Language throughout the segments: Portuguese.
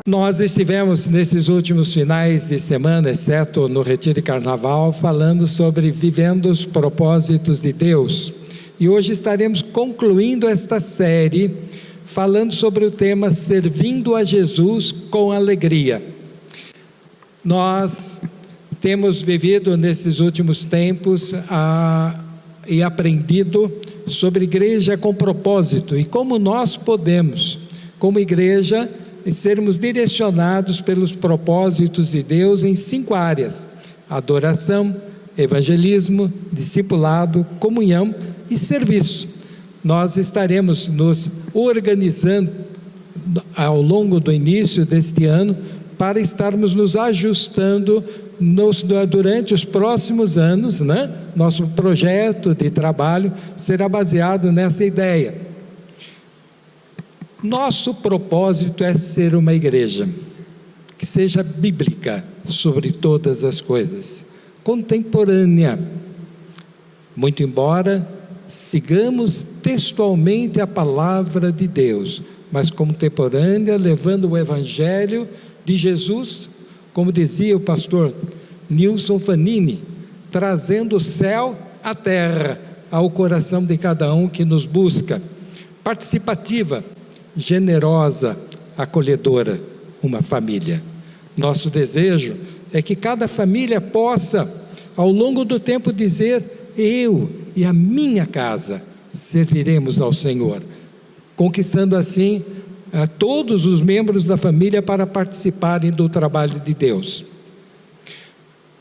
Nós estivemos nesses últimos finais de semana, exceto no Retiro de Carnaval, falando sobre vivendo os propósitos de Deus. E hoje estaremos concluindo esta série, falando sobre o tema Servindo a Jesus com Alegria. Nós temos vivido nesses últimos tempos e aprendido sobre igreja com propósito e como nós podemos, como igreja, sermos direcionados pelos propósitos de Deus em 5 áreas: adoração, evangelismo, discipulado, comunhão e serviço. Nós estaremos nos organizando ao longo do início deste ano para estarmos nos ajustando durante os próximos anos, né? Nosso projeto de trabalho será baseado nessa ideia. Nosso propósito é ser uma igreja que seja bíblica sobre todas as coisas, contemporânea, muito embora sigamos textualmente a palavra de Deus, mas contemporânea, levando o evangelho de Jesus, como dizia o pastor Nilson Fanini, trazendo o céu à terra, ao coração de cada um que nos busca. Participativa, generosa, acolhedora, uma família. Nosso desejo é que cada família possa, ao longo do tempo, dizer: eu e a minha casa serviremos ao Senhor, conquistando assim a todos os membros da família para participarem do trabalho de Deus.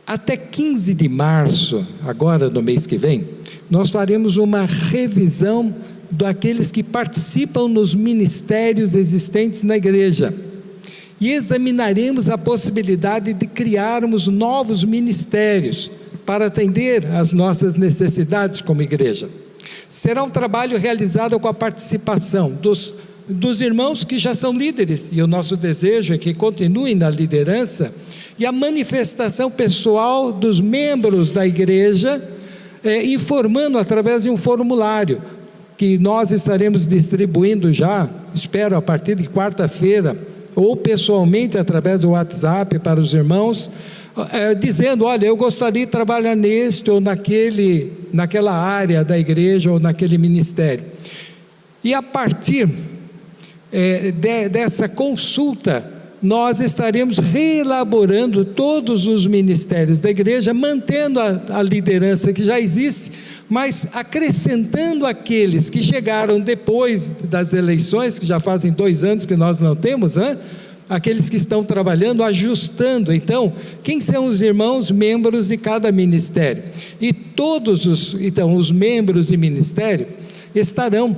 Até 15 de março, agora no mês que vem, nós faremos uma revisão daqueles que participam nos ministérios existentes na igreja, e examinaremos a possibilidade de criarmos novos ministérios para atender às nossas necessidades como igreja. Será um trabalho realizado com a participação dos irmãos que já são líderes, e o nosso desejo é que continuem na liderança, e a manifestação pessoal dos membros da igreja, informando através de um formulário, que nós estaremos distribuindo já, espero a partir de quarta-feira, ou pessoalmente através do WhatsApp para os irmãos, dizendo: olha, eu gostaria de trabalhar neste ou naquela área da igreja ou naquele ministério. E a partir dessa consulta, nós estaremos reelaborando todos os ministérios da igreja, mantendo a liderança que já existe, mas acrescentando aqueles que chegaram depois das eleições, que já fazem 2 anos que nós não temos, aqueles que estão trabalhando, ajustando. Então, quem são os irmãos membros de cada ministério? E todos os membros de ministério estarão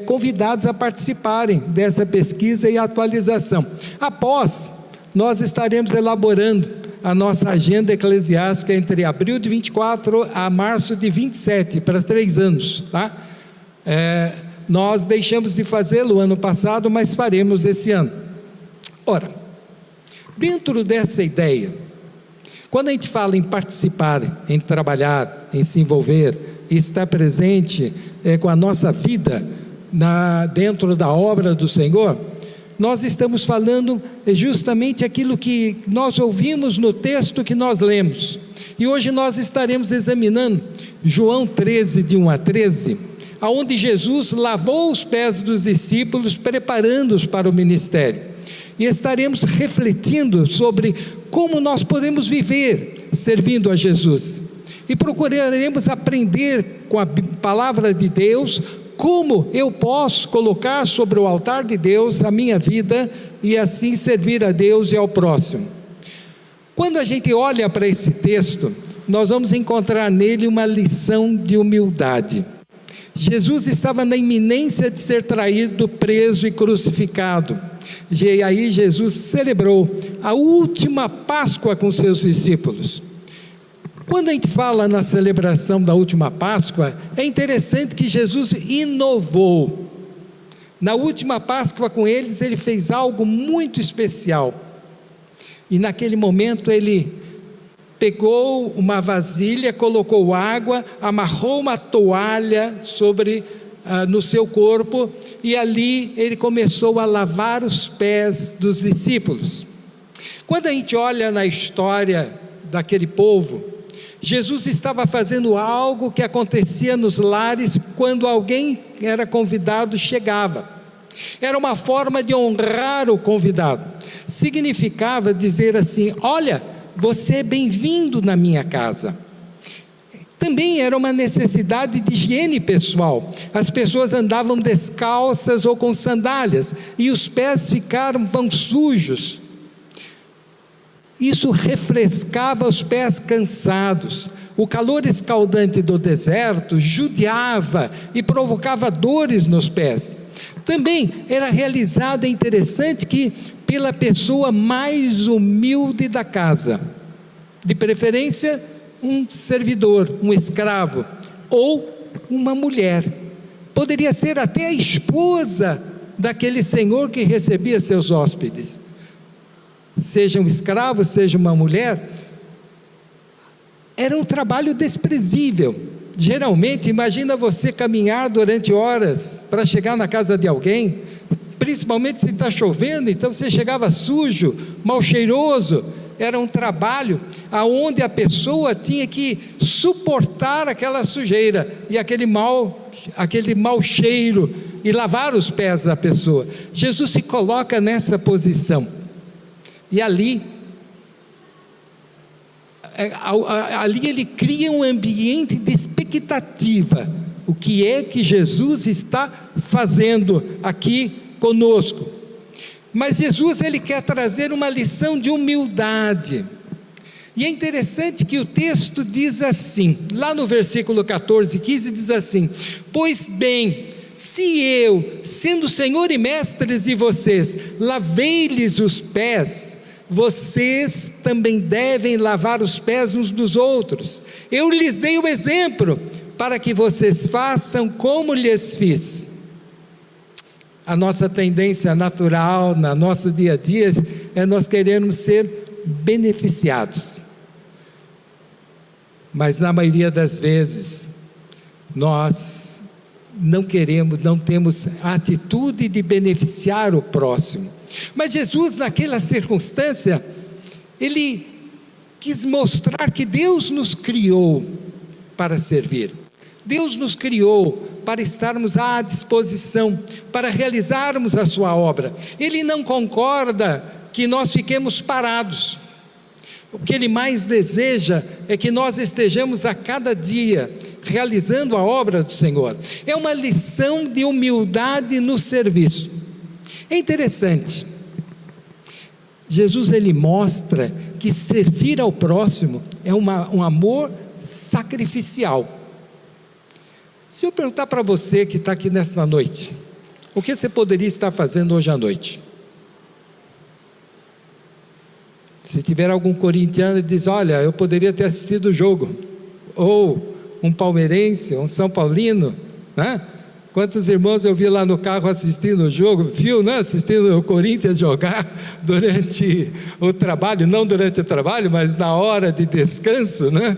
convidados a participarem dessa pesquisa e atualização. Após, nós estaremos elaborando a nossa agenda eclesiástica entre abril de 24 a março de 27, para 3 anos, tá? Nós deixamos de fazê-lo ano passado, mas faremos esse ano. Ora, dentro dessa ideia, quando a gente fala em participar, em trabalhar, em se envolver, estar presente com a nossa vida dentro da obra do Senhor, nós estamos falando justamente aquilo que nós ouvimos no texto que nós lemos, e hoje nós estaremos examinando João 13, de 1 a 13, aonde Jesus lavou os pés dos discípulos, preparando-os para o ministério, e estaremos refletindo sobre como nós podemos viver servindo a Jesus, e procuraremos aprender com a palavra de Deus, como eu posso colocar sobre o altar de Deus a minha vida, e assim servir a Deus e ao próximo. Quando a gente olha para esse texto, nós vamos encontrar nele uma lição de humildade. Jesus estava na iminência de ser traído, preso e crucificado, e aí Jesus celebrou a última Páscoa com seus discípulos. Quando a gente fala na celebração da última Páscoa, é interessante que Jesus inovou. Na última Páscoa com eles, ele fez algo muito especial, e naquele momento ele pegou uma vasilha, colocou água, amarrou uma toalha sobre no seu corpo, e ali ele começou a lavar os pés dos discípulos. Quando a gente olha na história daquele povo, Jesus estava fazendo algo que acontecia nos lares quando alguém era convidado, chegava. Era uma forma de honrar o convidado. Significava dizer assim: olha, você é bem-vindo na minha casa. Também era uma necessidade de higiene pessoal. As pessoas andavam descalças ou com sandálias, e os pés ficavam sujos. Isso refrescava os pés cansados. O calor escaldante do deserto judiava e provocava dores nos pés. Também era realizado, é interessante, que pela pessoa mais humilde da casa, de preferência um servidor, um escravo, ou uma mulher. Poderia ser até a esposa daquele senhor que recebia seus hóspedes. Seja um escravo, seja uma mulher. Era um trabalho desprezível. Geralmente, imagina você caminhar durante horas para chegar na casa de alguém, principalmente se está chovendo, então você chegava sujo, mal cheiroso. Era um trabalho aonde a pessoa tinha que suportar aquela sujeira e aquele mau cheiro, e lavar os pés da pessoa. Jesus se coloca nessa posição, e ali ele cria um ambiente de expectativa. O que é que Jesus está fazendo aqui conosco? Mas Jesus, ele quer trazer uma lição de humildade. E é interessante que o texto diz assim, lá no versículo 14, 15, diz assim: pois bem, se eu, sendo Senhor e mestre de vocês, lavei-lhes os pés, vocês também devem lavar os pés uns dos outros. Eu lhes dei o exemplo, para que vocês façam como lhes fiz. A nossa tendência natural, no nosso dia a dia, é nós queremos ser beneficiados. Mas na maioria das vezes, nós não temos a atitude de beneficiar o próximo. Mas Jesus, naquela circunstância, ele quis mostrar que Deus nos criou para servir. Deus nos criou para estarmos à disposição, para realizarmos a sua obra. Ele não concorda que nós fiquemos parados. O que Ele mais deseja é que nós estejamos a cada dia realizando a obra do Senhor. É uma lição de humildade no serviço. É interessante, Jesus, ele mostra que servir ao próximo é um amor sacrificial. Se eu perguntar para você que está aqui nesta noite, o que você poderia estar fazendo hoje à noite? Se tiver algum corintiano e diz: olha, eu poderia ter assistido o jogo, ou um palmeirense, um São Paulino, né? Quantos irmãos eu vi lá no carro assistindo o jogo, né? Assistindo o Corinthians jogar durante o trabalho, não durante o trabalho, mas na hora de descanso, né?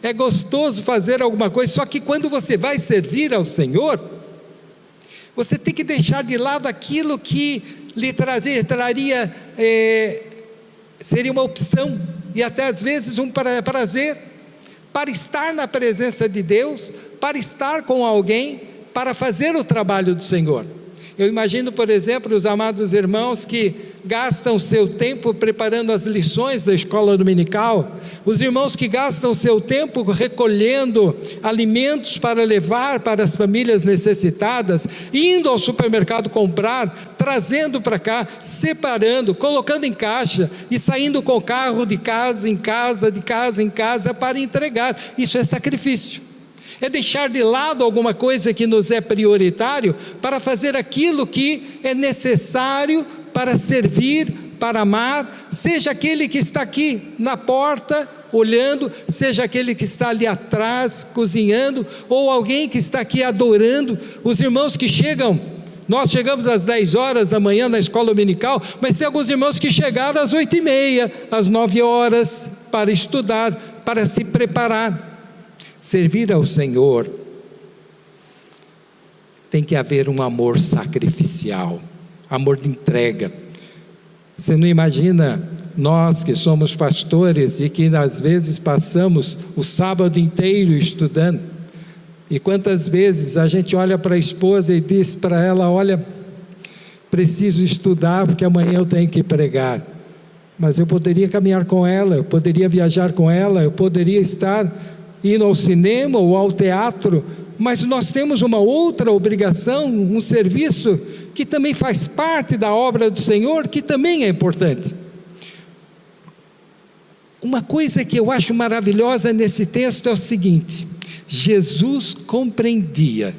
É gostoso fazer alguma coisa, só que quando você vai servir ao Senhor, você tem que deixar de lado aquilo que lhe traria, seria uma opção, e até às vezes um prazer, para estar na presença de Deus, para estar com alguém, para fazer o trabalho do Senhor. Eu imagino, por exemplo, os amados irmãos que gastam seu tempo preparando as lições da escola dominical, os irmãos que gastam seu tempo recolhendo alimentos para levar para as famílias necessitadas, indo ao supermercado comprar, trazendo para cá, separando, colocando em caixa e saindo com o carro de casa em casa, de casa em casa para entregar. Isso é sacrifício. É deixar de lado alguma coisa que nos é prioritário para fazer aquilo que é necessário para servir, para amar, seja aquele que está aqui na porta olhando, seja aquele que está ali atrás cozinhando, ou alguém que está aqui adorando. Os irmãos que chegam, nós chegamos às 10 horas da manhã na escola dominical, mas tem alguns irmãos que chegaram às 8h30, às 9 horas, para estudar, para se preparar. Servir ao Senhor tem que haver um amor sacrificial, amor de entrega. Você não imagina nós que somos pastores e que às vezes passamos o sábado inteiro estudando, e quantas vezes a gente olha para a esposa e diz para ela: olha, preciso estudar porque amanhã eu tenho que pregar, mas eu poderia caminhar com ela, eu poderia viajar com ela, eu poderia estar indo ao cinema ou ao teatro, mas nós temos uma outra obrigação, um serviço que também faz parte da obra do Senhor, que também é importante. Uma coisa que eu acho maravilhosa nesse texto é o seguinte: Jesus compreendia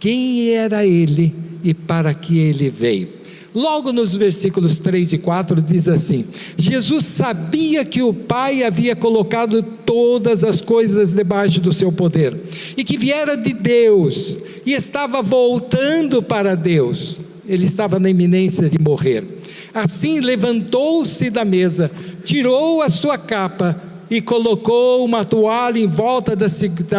quem era Ele e para que Ele veio. Logo nos versículos 3 e 4 diz assim: Jesus sabia que o Pai havia colocado todas as coisas debaixo do seu poder, e que viera de Deus, e estava voltando para Deus. Ele estava na iminência de morrer. Assim levantou-se da mesa, tirou a sua capa e colocou uma toalha em volta da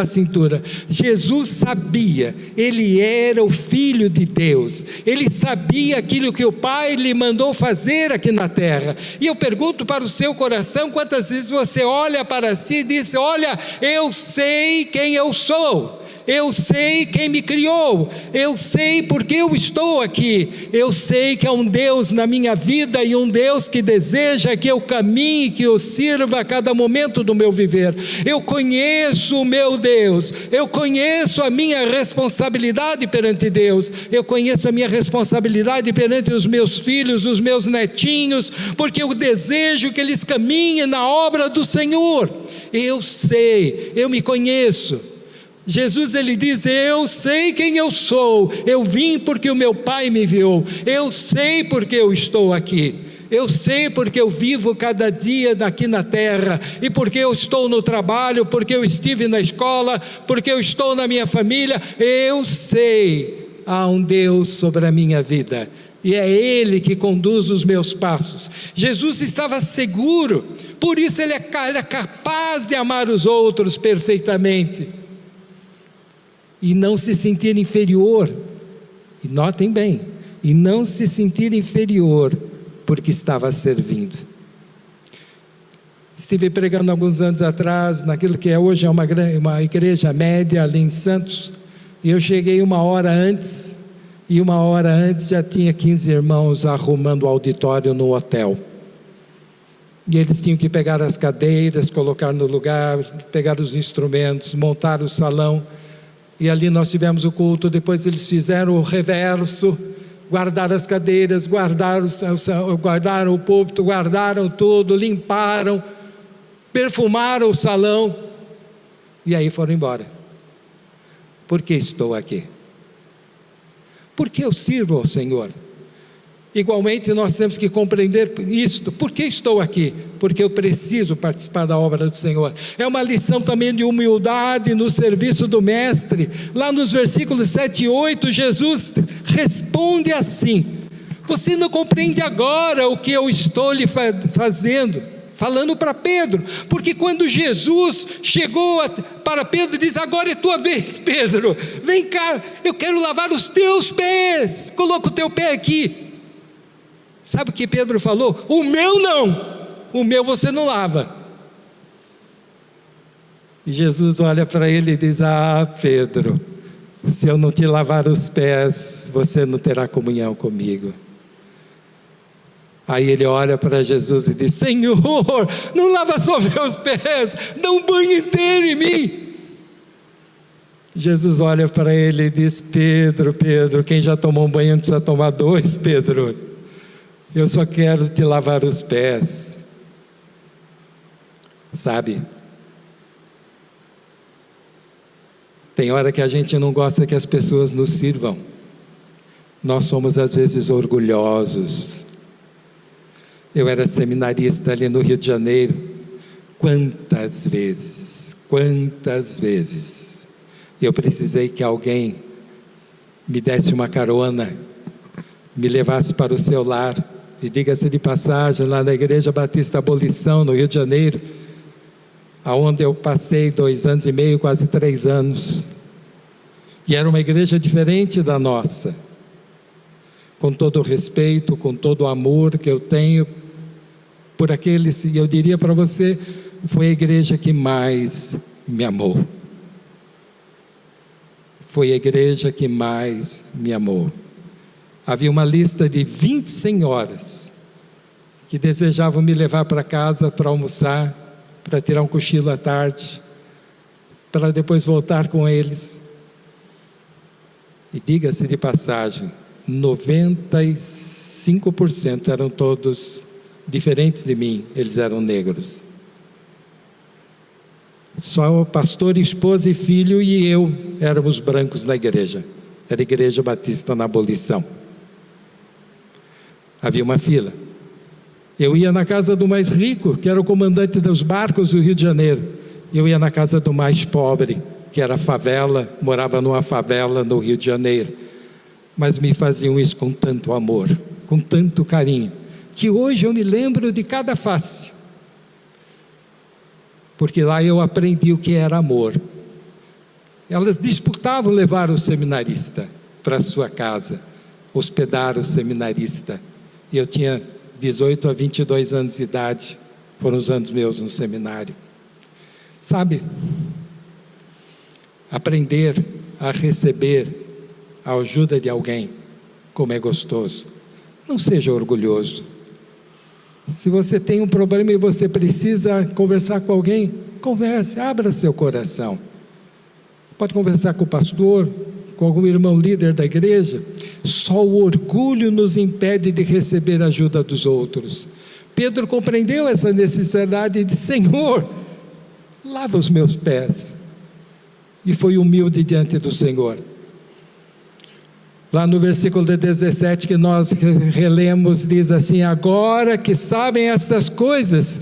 cintura. Jesus sabia, Ele era o Filho de Deus, Ele sabia aquilo que o Pai lhe mandou fazer aqui na terra. E eu pergunto para o seu coração: quantas vezes você olha para si e diz: olha, eu sei quem eu sou, eu sei quem me criou, eu sei porque eu estou aqui, eu sei que há um Deus na minha vida, e um Deus que deseja que eu caminhe, que eu sirva a cada momento do meu viver. Eu conheço o meu Deus, eu conheço a minha responsabilidade perante Deus, eu conheço a minha responsabilidade perante os meus filhos, os meus netinhos, porque eu desejo que eles caminhem na obra do Senhor. Eu sei, eu me conheço. Jesus, ele diz: eu sei quem eu sou, eu vim porque o meu Pai me enviou, eu sei porque eu estou aqui, eu sei porque eu vivo cada dia aqui na terra, e porque eu estou no trabalho, porque eu estive na escola, porque eu estou na minha família. Eu sei, há um Deus sobre a minha vida, e é Ele que conduz os meus passos. Jesus estava seguro, por isso ele era capaz de amar os outros perfeitamente, e não se sentir inferior, e notem bem, e não se sentir inferior, porque estava servindo. Estive pregando alguns anos atrás, naquilo que hoje é uma igreja média ali em Santos, e eu cheguei uma hora antes, e uma hora antes já tinha 15 irmãos arrumando o auditório no hotel, e eles tinham que pegar as cadeiras, colocar no lugar, pegar os instrumentos, montar o salão. E ali nós tivemos o culto. Depois eles fizeram o reverso, guardaram as cadeiras, guardaram o púlpito, guardaram tudo, limparam, perfumaram o salão, e aí foram embora. Por que estou aqui? Porque eu sirvo ao Senhor. Igualmente nós temos que compreender isto: por que estou aqui? Porque eu preciso participar da obra do Senhor. É uma lição também de humildade no serviço do Mestre. Lá nos versículos 7 e 8, Jesus responde assim: você não compreende agora o que eu estou lhe fazendo? Falando para Pedro, porque quando Jesus chegou para Pedro, diz: agora é tua vez, Pedro, vem cá, eu quero lavar os teus pés, coloca o teu pé aqui. Sabe o que Pedro falou? O meu não, o meu você não lava. E Jesus olha para ele e diz: ah, Pedro, se eu não te lavar os pés, você não terá comunhão comigo. Aí ele olha para Jesus e diz: Senhor, não lava só meus pés, dá um banho inteiro em mim. Jesus olha para ele e diz: Pedro, quem já tomou um banho não precisa tomar dois, Pedro. Eu só quero te lavar os pés. Sabe, tem hora que a gente não gosta que as pessoas nos sirvam. Nós somos às vezes orgulhosos. Eu era seminarista ali no Rio de Janeiro. Quantas vezes eu precisei que alguém me desse uma carona, me levasse para o seu lar. E diga-se de passagem, lá na Igreja Batista Abolição, no Rio de Janeiro, aonde eu passei 2 anos e meio, quase 3 anos. E era uma igreja diferente da nossa. Com todo o respeito, com todo o amor que eu tenho por aqueles, e eu diria para você, foi a igreja que mais me amou. Foi a igreja que mais me amou. Havia uma lista de 20 senhoras que desejavam me levar para casa para almoçar, para tirar um cochilo à tarde, para depois voltar com eles. E diga-se de passagem, 95% eram todos diferentes de mim, eles eram negros. Só o pastor, esposa e filho e eu éramos brancos na igreja. Era a Igreja Batista na Abolição. Havia uma fila. Eu ia na casa do mais rico, que era o comandante dos barcos do Rio de Janeiro. Eu ia na casa do mais pobre, que era a favela, morava numa favela no Rio de Janeiro. Mas me faziam isso com tanto amor, com tanto carinho, que hoje eu me lembro de cada face. Porque lá eu aprendi o que era amor. Elas disputavam levar o seminarista para a sua casa, hospedar o seminarista. E eu tinha 18 a 22 anos de idade, foram os anos meus no seminário. Sabe, aprender a receber a ajuda de alguém, como é gostoso. Não seja orgulhoso. Se você tem um problema e você precisa conversar com alguém, converse, abra seu coração. Pode conversar com o pastor, com algum irmão líder da igreja. Só o orgulho nos impede de receber a ajuda dos outros. Pedro compreendeu essa necessidade e disse: Senhor, lava os meus pés. E foi humilde diante do Senhor. Lá no versículo 17 que nós relemos, diz assim: agora que sabem estas coisas,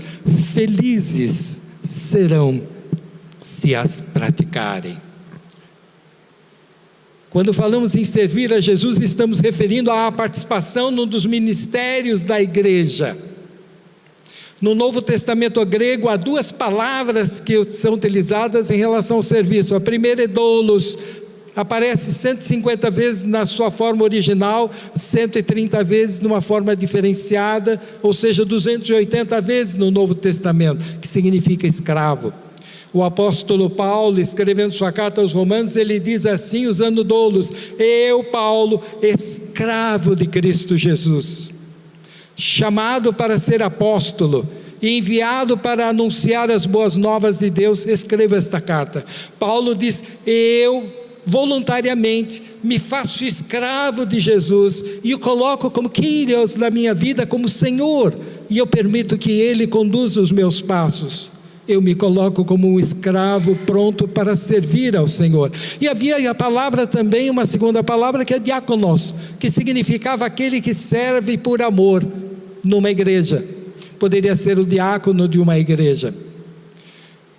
felizes serão se as praticarem. Quando falamos em servir a Jesus, estamos referindo à participação num dos ministérios da igreja. No Novo Testamento grego, há duas palavras que são utilizadas em relação ao serviço. A primeira é doulos, aparece 150 vezes na sua forma original, 130 vezes numa forma diferenciada, ou seja, 280 vezes no Novo Testamento, que significa escravo. O apóstolo Paulo, escrevendo sua carta aos Romanos, ele diz assim, usando doulos: eu, Paulo, escravo de Cristo Jesus, chamado para ser apóstolo e enviado para anunciar as boas novas de Deus, escreva esta carta. Paulo diz: eu voluntariamente me faço escravo de Jesus e o coloco como Kyrios na minha vida, como Senhor, e eu permito que Ele conduza os meus passos. Eu me coloco como um escravo pronto para servir ao Senhor. E havia a palavra também, uma segunda palavra, que é diáconos, que significava aquele que serve por amor numa igreja. Poderia ser o diácono de uma igreja.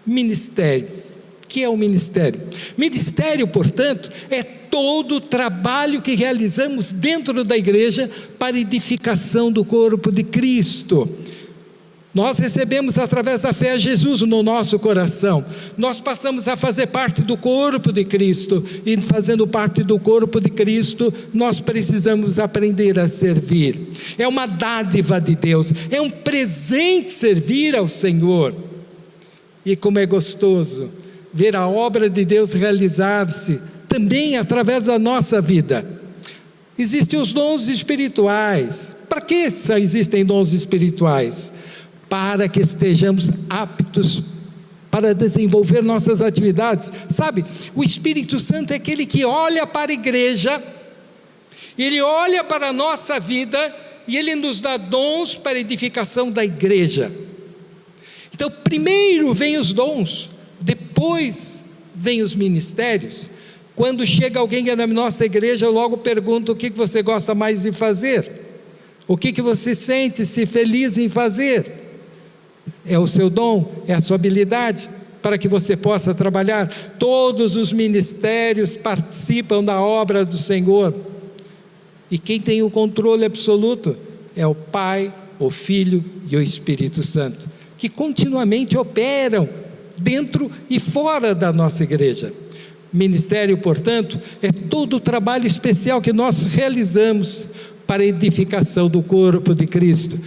Ministério. O que é o ministério? Ministério, portanto, é todo o trabalho que realizamos dentro da igreja para edificação do corpo de Cristo. Nós recebemos através da fé a Jesus no nosso coração, nós passamos a fazer parte do corpo de Cristo, e fazendo parte do corpo de Cristo, nós precisamos aprender a servir. É uma dádiva de Deus, é um presente servir ao Senhor. E como é gostoso ver a obra de Deus realizar-se também através da nossa vida. Existem os dons espirituais. Para que existem dons espirituais? Para que estejamos aptos para desenvolver nossas atividades. Sabe, o Espírito Santo é aquele que olha para a igreja, ele olha para a nossa vida e ele nos dá dons para a edificação da igreja. Então, primeiro vem os dons, depois vem os ministérios. Quando chega alguém na nossa igreja, eu logo pergunto: o que você gosta mais de fazer? O que você sente-se feliz em fazer? É o seu dom, é a sua habilidade, para que você possa trabalhar. Todos os ministérios participam da obra do Senhor, e quem tem o controle absoluto é o Pai, o Filho e o Espírito Santo, que continuamente operam dentro e fora da nossa igreja. Ministério, portanto, é todo o trabalho especial que nós realizamos para a edificação do corpo de Cristo.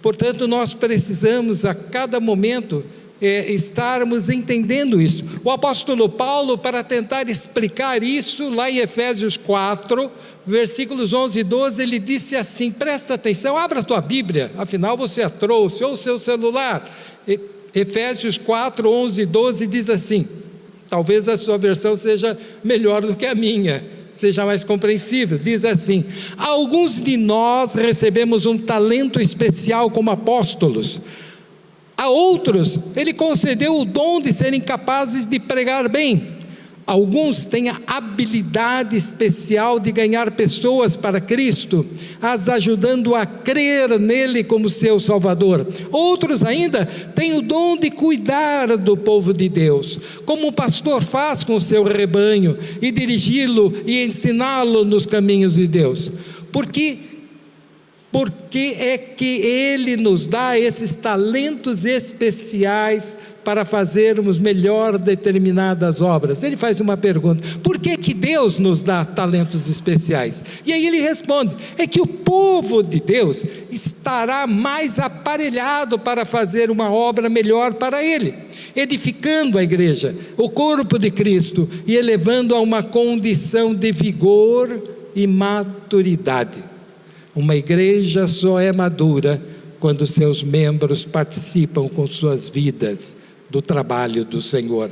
Portanto, nós precisamos a cada momento estarmos entendendo isso. O apóstolo Paulo, para tentar explicar isso, lá em Efésios 4, versículos 11 e 12, ele disse assim, presta atenção, abra a tua Bíblia, afinal você a trouxe, ou o seu celular. Efésios 4, 11 e 12 diz assim, talvez a sua versão seja melhor do que a minha, seja mais compreensível, diz assim: alguns de nós recebemos um talento especial como apóstolos, a outros ele concedeu o dom de serem capazes de pregar bem, alguns têm a habilidade especial de ganhar pessoas para Cristo, as ajudando a crer nele como seu Salvador. Outros ainda têm o dom de cuidar do povo de Deus, como o pastor faz com o seu rebanho, e dirigi-lo e ensiná-lo nos caminhos de Deus. Porque é que Ele nos dá esses talentos especiais para fazermos melhor determinadas obras? Ele faz uma pergunta: por que Deus nos dá talentos especiais? E aí ele responde: é que o povo de Deus estará mais aparelhado para fazer uma obra melhor para Ele, edificando a igreja, o corpo de Cristo, e elevando a uma condição de vigor e maturidade. Uma igreja só é madura quando seus membros participam com suas vidas do trabalho do Senhor.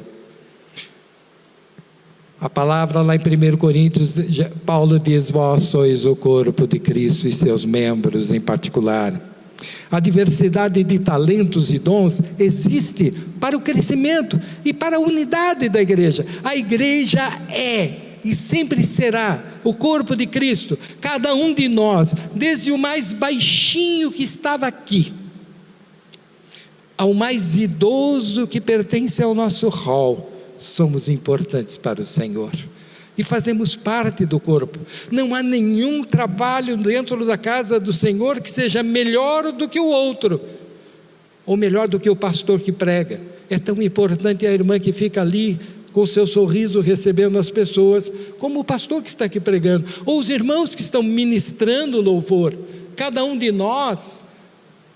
A palavra lá em 1 Coríntios, Paulo diz: vós sois o corpo de Cristo e seus membros em particular. A diversidade de talentos e dons existe para o crescimento e para a unidade da igreja. A igreja é e sempre será o corpo de Cristo. Cada um de nós, desde o mais baixinho que estava aqui, ao mais idoso que pertence ao nosso hall, somos importantes para o Senhor e fazemos parte do corpo. Não há nenhum trabalho dentro da casa do Senhor que seja melhor do que o outro, ou melhor do que o pastor que prega. É tão importante a irmã que fica ali com o seu sorriso recebendo as pessoas, como o pastor que está aqui pregando, ou os irmãos que estão ministrando louvor. Cada um de nós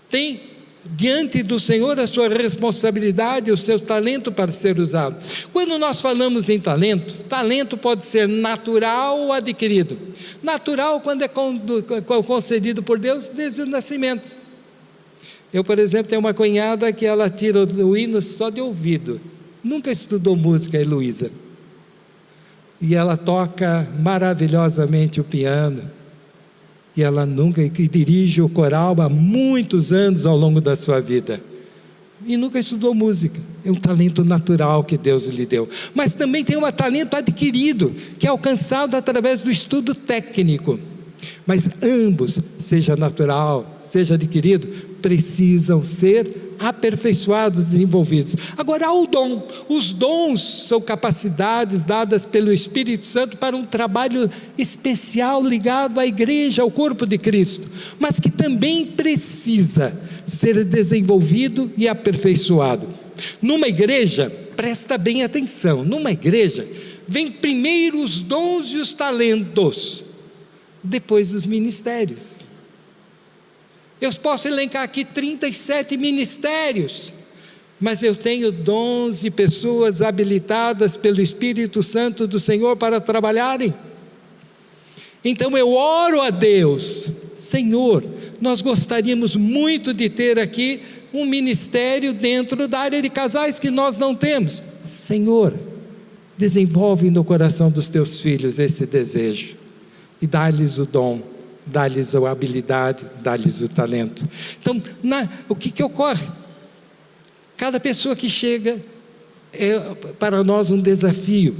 tem diante do Senhor a sua responsabilidade, o seu talento para ser usado. Quando nós falamos em talento, talento pode ser natural ou adquirido. Natural, quando é concedido por Deus desde o nascimento. Eu, por exemplo, tenho uma cunhada que ela tira o hino só de ouvido, nunca estudou música, a Heloísa, e ela toca maravilhosamente o piano, e ela dirige o coral há muitos anos ao longo da sua vida, e nunca estudou música. É um talento natural que Deus lhe deu, mas também tem um talento adquirido, que é alcançado através do estudo técnico. Mas ambos, seja natural, seja adquirido, precisam ser aperfeiçoados, desenvolvidos. Agora há o dom. Os dons são capacidades dadas pelo Espírito Santo para um trabalho especial ligado à igreja, ao corpo de Cristo, mas que também precisa ser desenvolvido e aperfeiçoado. Numa igreja, presta bem atenção, numa igreja vem primeiro os dons e os talentos, depois os ministérios. Eu posso elencar aqui 37 ministérios, mas eu tenho dons e pessoas habilitadas pelo Espírito Santo do Senhor para trabalharem. Então eu oro a Deus: Senhor, nós gostaríamos muito de ter aqui um ministério dentro da área de casais que nós não temos. Senhor, desenvolve no coração dos teus filhos esse desejo e dá-lhes o dom, dá-lhes a habilidade, dá-lhes o talento. Então, o que ocorre? Cada pessoa que chega é para nós um desafio,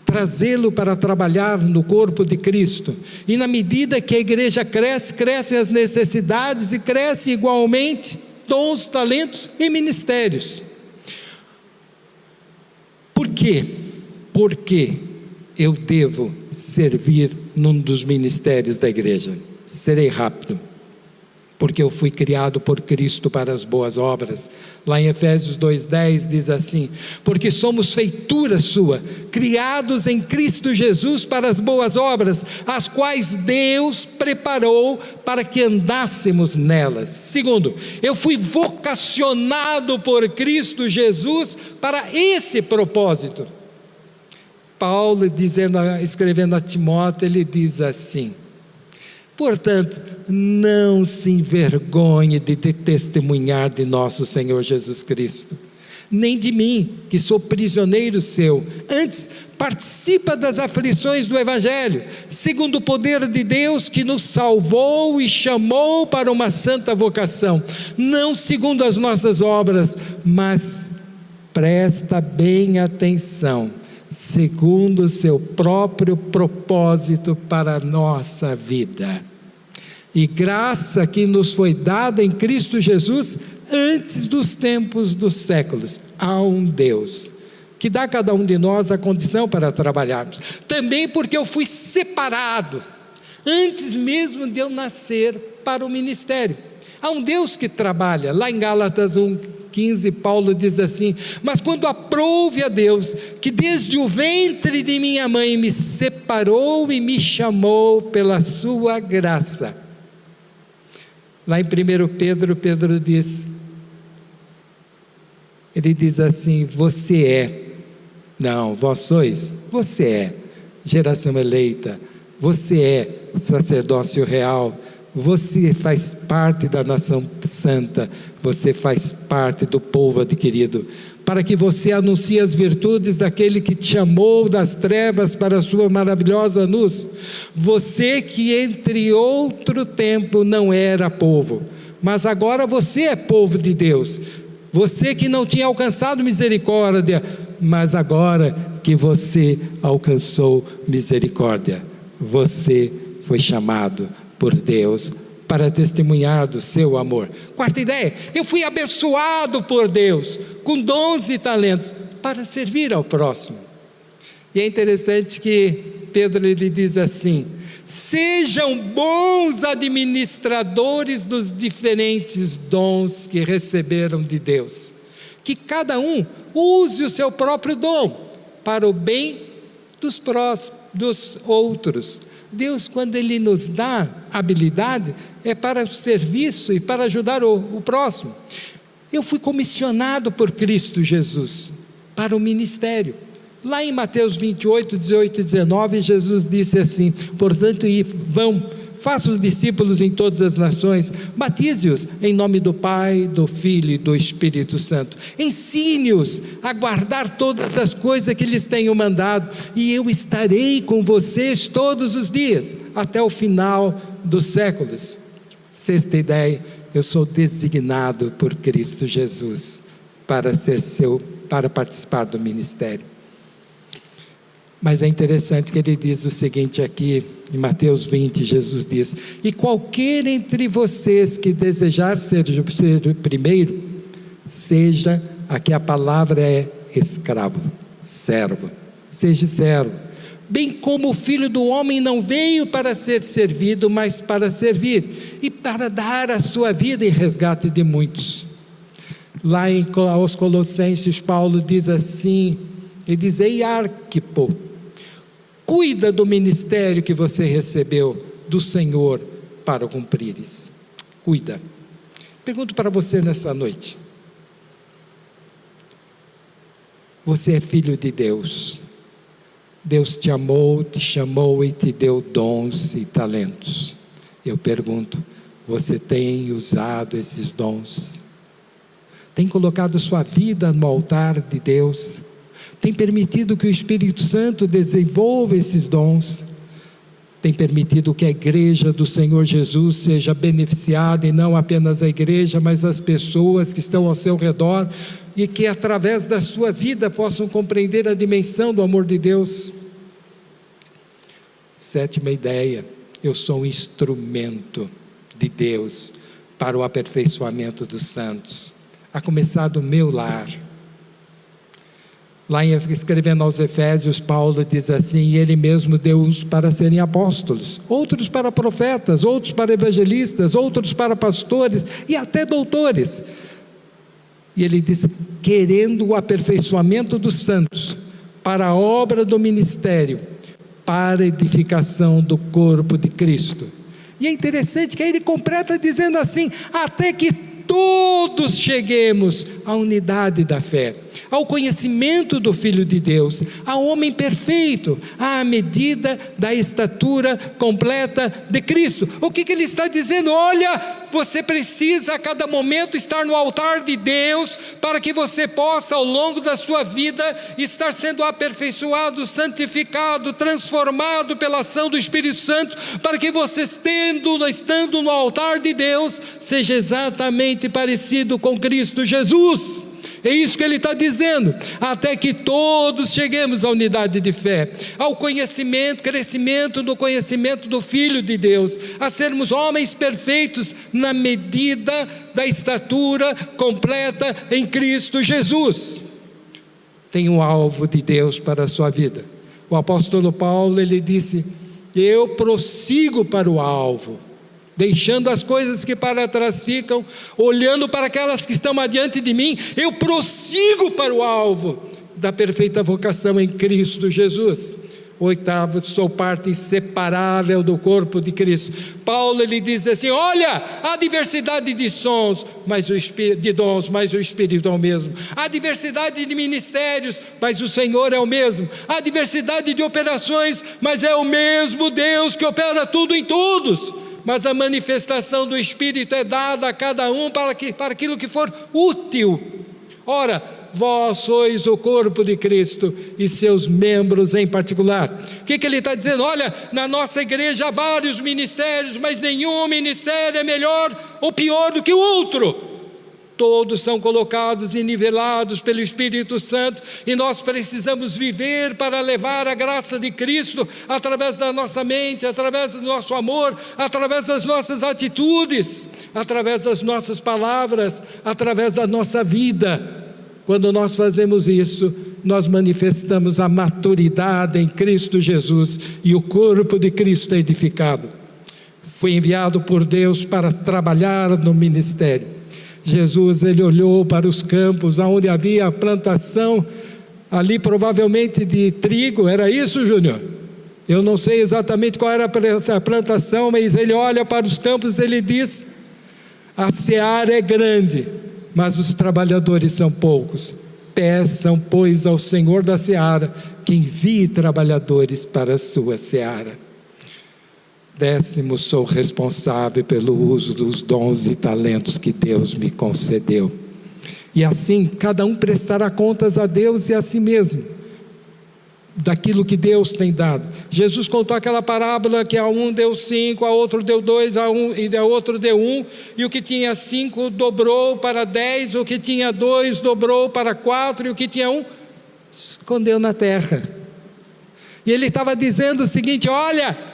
trazê-lo para trabalhar no corpo de Cristo, e na medida que a igreja cresce, crescem as necessidades e cresce igualmente dons, talentos e ministérios. Por quê? Porque eu devo servir num dos ministérios da igreja. Serei rápido. porque eu fui criado por Cristo para as boas obras. Lá em Efésios 2:10 diz assim: porque somos feitura sua, criados em Cristo Jesus para as boas obras, as quais Deus preparou para que andássemos nelas. Segundo, eu fui vocacionado por Cristo Jesus para esse propósito. Paulo, escrevendo a Timóteo, ele diz assim: portanto, não se envergonhe de testemunhar de nosso Senhor Jesus Cristo, nem de mim, que sou prisioneiro seu. Antes, participa das aflições do Evangelho, segundo o poder de Deus que nos salvou e chamou para uma santa vocação, não segundo as nossas obras, mas presta bem atenção, segundo o seu próprio propósito para a nossa vida. E graça que nos foi dada em Cristo Jesus antes dos tempos dos séculos. Há um Deus que dá a cada um de nós a condição para trabalharmos. Também porque eu fui separado antes mesmo de eu nascer para o ministério. Há um Deus que trabalha. Lá em Gálatas 1:15, Paulo diz assim: mas quando aprouve a Deus, que desde o ventre de minha mãe me separou e me chamou pela sua graça. Lá em 1 Pedro, Pedro diz, ele diz assim: você é, não, vós sois, você é geração eleita, você é sacerdócio real, você faz parte da nação santa, você faz parte do povo adquirido, para que você anuncie as virtudes daquele que te chamou das trevas para a sua maravilhosa luz. Você que entre outro tempo não era povo, mas agora você é povo de Deus. Você que não tinha alcançado misericórdia, mas agora que você alcançou misericórdia, você foi chamado por Deus para testemunhar do seu amor. Quarta ideia: eu fui abençoado por Deus com dons e talentos para servir ao próximo. E é interessante que Pedro ele diz assim: sejam bons administradores dos diferentes dons que receberam de Deus, que cada um use o seu próprio dom para o bem dos outros. Deus, quando Ele nos dá habilidade, é para o serviço e para ajudar o próximo. Eu fui comissionado por Cristo Jesus para o ministério. Lá em Mateus 28, 18 e 19, Jesus disse assim: portanto, vão, façam os discípulos em todas as nações, batize-os em nome do Pai, do Filho e do Espírito Santo, ensine-os a guardar todas as coisas que lhes tenho mandado, e eu estarei com vocês todos os dias, até o final dos séculos. Sexta ideia: eu sou designado por Cristo Jesus para participar do ministério. Mas é interessante que ele diz o seguinte aqui, em Mateus 20, Jesus diz: e qualquer entre vocês que desejar ser o primeiro, seja, aqui a palavra é escravo, servo, seja servo, bem como o Filho do Homem não veio para ser servido, mas para servir, e para dar a sua vida em resgate de muitos. Lá aos Colossenses, Paulo diz assim, ele diz: ei Arquipo, cuida do ministério que você recebeu do Senhor para cumprires. Cuida. Pergunto para você nesta noite: você é filho de Deus? Deus te amou, te chamou e te deu dons e talentos. Eu pergunto: você tem usado esses dons? Tem colocado sua vida no altar de Deus? Tem permitido que o Espírito Santo desenvolva esses dons? Tem permitido que a igreja do Senhor Jesus seja beneficiada, e não apenas a igreja, mas as pessoas que estão ao seu redor, e que através da sua vida possam compreender a dimensão do amor de Deus? Sétima ideia: eu sou um instrumento de Deus para o aperfeiçoamento dos santos, a começar do meu lar. Lá escrevendo aos Efésios, Paulo diz assim: e ele mesmo deu uns para serem apóstolos, outros para profetas, outros para evangelistas, outros para pastores e até doutores. E ele diz: querendo o aperfeiçoamento dos santos, para a obra do ministério, para a edificação do corpo de Cristo. E é interessante que aí ele completa dizendo assim: até que todos cheguemos à unidade da fé, ao conhecimento do Filho de Deus, ao homem perfeito, à medida da estatura completa de Cristo. O que ele está dizendo? Olha, você precisa a cada momento estar no altar de Deus, para que você possa ao longo da sua vida estar sendo aperfeiçoado, santificado, transformado pela ação do Espírito Santo, para que você estando no altar de Deus, seja exatamente parecido com Cristo Jesus. É isso que ele está dizendo, até que todos cheguemos à unidade de fé, ao conhecimento, crescimento no conhecimento do Filho de Deus, a sermos homens perfeitos na medida da estatura completa em Cristo Jesus. Tem um alvo de Deus para a sua vida. O apóstolo Paulo, ele disse: eu prossigo para o alvo, deixando as coisas que para trás ficam, olhando para aquelas que estão adiante de mim, eu prossigo para o alvo da perfeita vocação em Cristo Jesus. Oitavo, sou parte inseparável do corpo de Cristo. Paulo, ele diz assim: olha, há diversidade de sons, de dons, mas o Espírito é o mesmo. Há diversidade de ministérios, mas o Senhor é o mesmo. Há diversidade de operações, mas é o mesmo Deus que opera tudo em todos. Mas a manifestação do Espírito é dada a cada um para aquilo que for útil. Ora, vós sois o corpo de Cristo e seus membros em particular. O que ele está dizendo? Olha, na nossa igreja há vários ministérios, mas nenhum ministério é melhor ou pior do que o outro. Todos são colocados e nivelados pelo Espírito Santo, e nós precisamos viver para levar a graça de Cristo através da nossa mente, através do nosso amor, através das nossas atitudes, através das nossas palavras, através da nossa vida. Quando nós fazemos isso, nós manifestamos a maturidade em Cristo Jesus, e o corpo de Cristo é edificado. Fui enviado por Deus para trabalhar no ministério. Jesus, ele olhou para os campos onde havia a plantação, ali provavelmente de trigo. Era isso, Júnior? Eu não sei exatamente qual era a plantação, mas ele olha para os campos e ele diz: a seara é grande, mas os trabalhadores são poucos. Peçam, pois, ao Senhor da seara que envie trabalhadores para a sua seara. Décimo, sou responsável pelo uso dos dons e talentos que Deus me concedeu. E assim, cada um prestará contas a Deus e a si mesmo, daquilo que Deus tem dado. Jesus contou aquela parábola que a um deu 5, a outro deu 2, e a outro deu 1, e o que tinha 5 dobrou para 10, o que tinha 2 dobrou para 4, e o que tinha 1 escondeu na terra. E ele estava dizendo o seguinte: olha,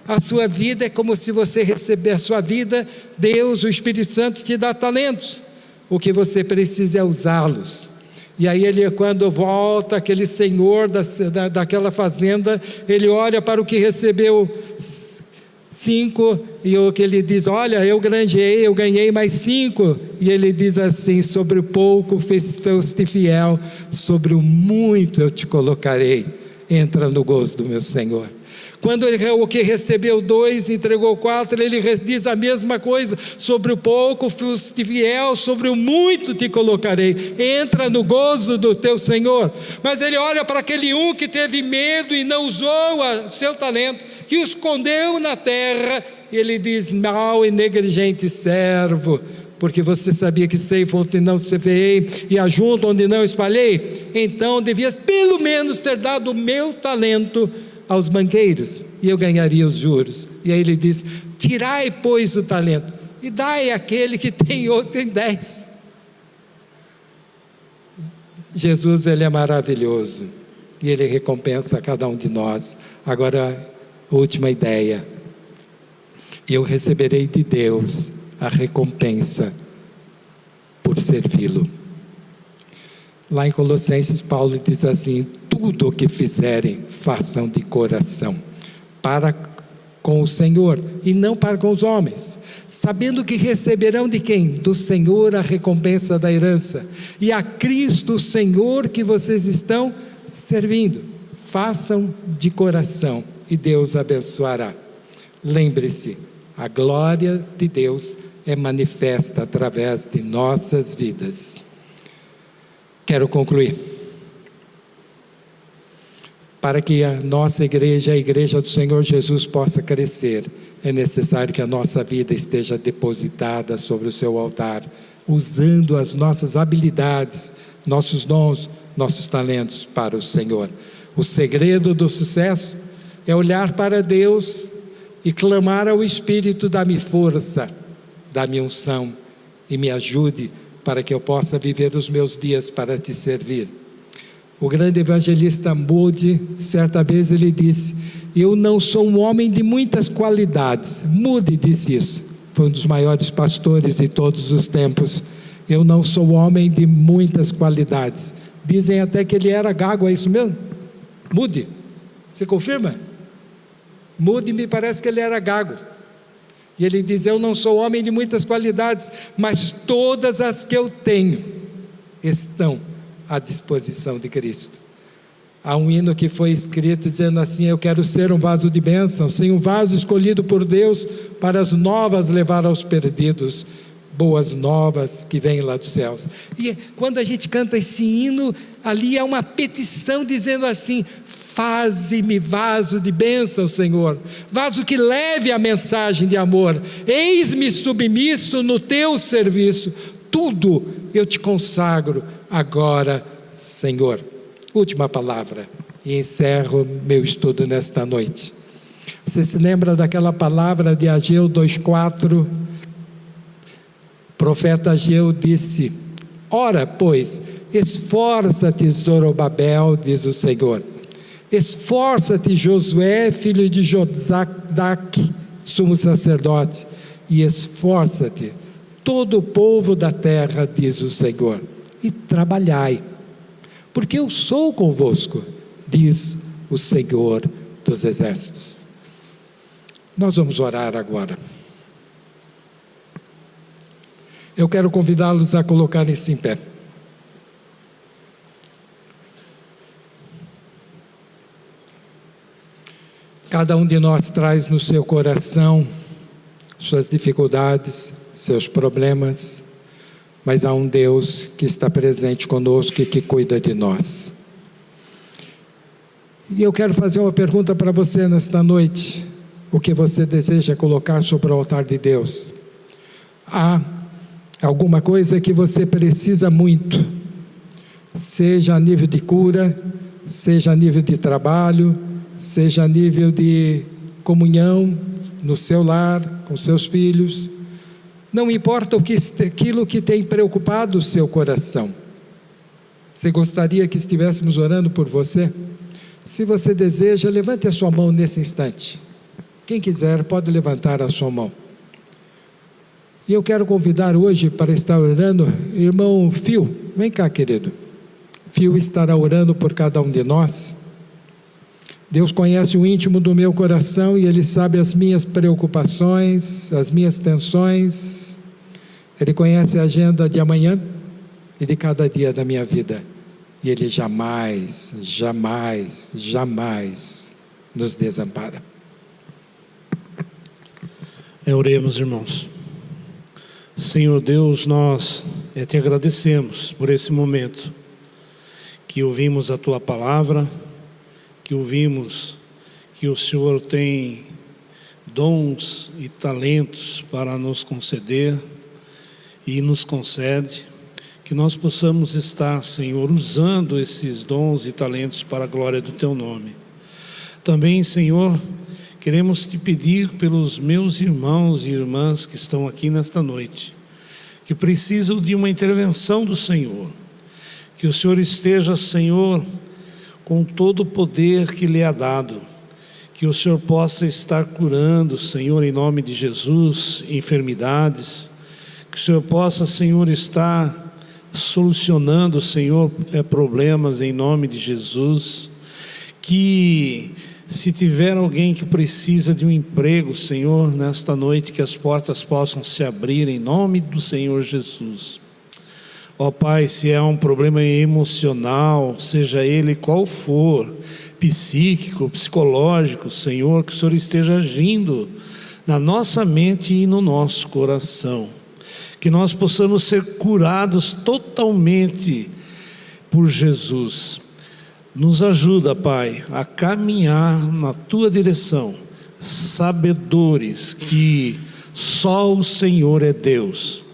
a sua vida é como se você receber a sua vida, Deus, o Espírito Santo te dá talentos, o que você precisa é usá-los. E aí ele, quando volta, aquele senhor daquela fazenda, ele olha para o que recebeu 5, e o que ele diz: olha, eu ganhei mais 5, e ele diz assim: sobre o pouco foste fiel, sobre o muito eu te colocarei, entra no gozo do meu Senhor. Quando o que recebeu 2 entregou 4, ele diz a mesma coisa: sobre o pouco foste fiel, sobre o muito te colocarei, entra no gozo do teu Senhor. Mas ele olha para aquele que teve medo e não usou o seu talento, que o escondeu na terra, e ele diz: mau e negligente servo, porque você sabia que ceifo onde não semeei e ajunto onde não espalhei, então devias pelo menos ter dado o meu talento aos banqueiros, e eu ganharia os juros. E aí ele diz: tirai, pois, o talento, e dai àquele que tem outro em 10. Jesus, ele é maravilhoso, e ele recompensa a cada um de nós. Agora, última ideia: eu receberei de Deus a recompensa por servi-lo. Lá em Colossenses, Paulo diz assim: tudo o que fizerem, façam de coração, para com o Senhor e não para com os homens, sabendo que receberão de quem? Do Senhor a recompensa da herança, e a Cristo o Senhor que vocês estão servindo. Façam de coração e Deus abençoará. Lembre-se, a glória de Deus é manifesta através de nossas vidas. Quero concluir. Para que a nossa igreja, a igreja do Senhor Jesus, possa crescer, é necessário que a nossa vida esteja depositada sobre o seu altar, usando as nossas habilidades, nossos dons, nossos talentos para o Senhor. O segredo do sucesso é olhar para Deus e clamar ao Espírito: dá-me força, dá-me unção e me ajude para que eu possa viver os meus dias para te servir. O grande evangelista Moody, certa vez ele disse: eu não sou um homem de muitas qualidades. Moody disse isso, foi um dos maiores pastores de todos os tempos. Eu não sou um homem de muitas qualidades. Dizem até que ele era gago, é isso mesmo? Moody, você confirma? Moody, me parece que ele era gago. E ele diz: eu não sou homem de muitas qualidades, mas todas as que eu tenho estão à disposição de Cristo. Há um hino que foi escrito dizendo assim: eu quero ser um vaso de bênção, sim, um vaso escolhido por Deus para as novas levar aos perdidos, boas novas que vêm lá dos céus. E quando a gente canta esse hino, ali é uma petição dizendo assim: faze-me vaso de bênção, Senhor, vaso que leve a mensagem de amor, eis-me submisso no teu serviço, tudo eu te consagro agora, Senhor. Última palavra, e encerro meu estudo nesta noite. Você se lembra daquela palavra de Ageu 2,4? O profeta Ageu disse: ora, pois, esforça-te, Zorobabel, diz o Senhor, esforça-te, Josué, filho de Josadak, sumo sacerdote, e esforça-te, todo o povo da terra, diz o Senhor, e trabalhai, porque eu sou convosco, diz o Senhor dos exércitos. Nós vamos orar agora. Eu quero convidá-los a colocarem-se em pé. Cada um de nós traz no seu coração suas dificuldades, seus problemas, mas há um Deus que está presente conosco e que cuida de nós. E eu quero fazer uma pergunta para você nesta noite: o que você deseja colocar sobre o altar de Deus? Há alguma coisa que você precisa muito, seja a nível de cura, seja a nível de trabalho, seja a nível de comunhão no seu lar, com seus filhos, não importa aquilo que tem preocupado o seu coração. Você gostaria que estivéssemos orando por você? Se você deseja, levante a sua mão nesse instante. Quem quiser pode levantar a sua mão. E eu quero convidar hoje para estar orando, irmão Fio, vem cá, querido. Fio estará orando por cada um de nós. Deus conhece o íntimo do meu coração e Ele sabe as minhas preocupações, as minhas tensões. Ele conhece a agenda de amanhã e de cada dia da minha vida. E Ele jamais, jamais, jamais nos desampara. Oremos, irmãos. Senhor Deus, nós te agradecemos por esse momento que ouvimos a Tua palavra, que ouvimos que o Senhor tem dons e talentos para nos conceder e nos concede, que nós possamos estar, Senhor, usando esses dons e talentos para a glória do Teu nome. Também, Senhor, queremos Te pedir pelos meus irmãos e irmãs que estão aqui nesta noite, que precisam de uma intervenção do Senhor, que o Senhor esteja, Senhor, com todo o poder que lhe é dado, que o Senhor possa estar curando, Senhor, em nome de Jesus, enfermidades, que o Senhor possa, Senhor, estar solucionando, Senhor, problemas em nome de Jesus. Que se tiver alguém que precisa de um emprego, Senhor, nesta noite, que as portas possam se abrir em nome do Senhor Jesus. Ó Pai, se é um problema emocional, seja ele qual for, psíquico, psicológico, Senhor, que o Senhor esteja agindo na nossa mente e no nosso coração, que nós possamos ser curados totalmente por Jesus. Nos ajuda, Pai, a caminhar na Tua direção, sabedores que só o Senhor é Deus.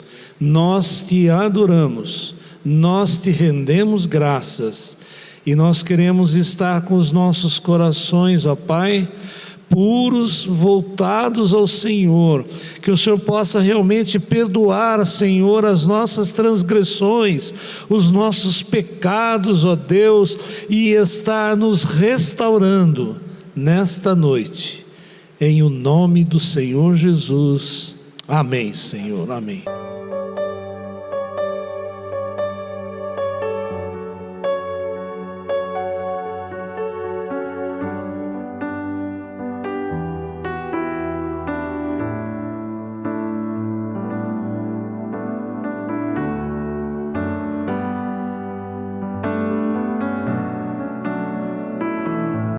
Nós Te adoramos, nós Te rendemos graças, e nós queremos estar com os nossos corações, ó Pai, puros, voltados ao Senhor, que o Senhor possa realmente perdoar, Senhor, as nossas transgressões, os nossos pecados, ó Deus, e estar nos restaurando nesta noite, em o nome do Senhor Jesus. Amém, Senhor, amém.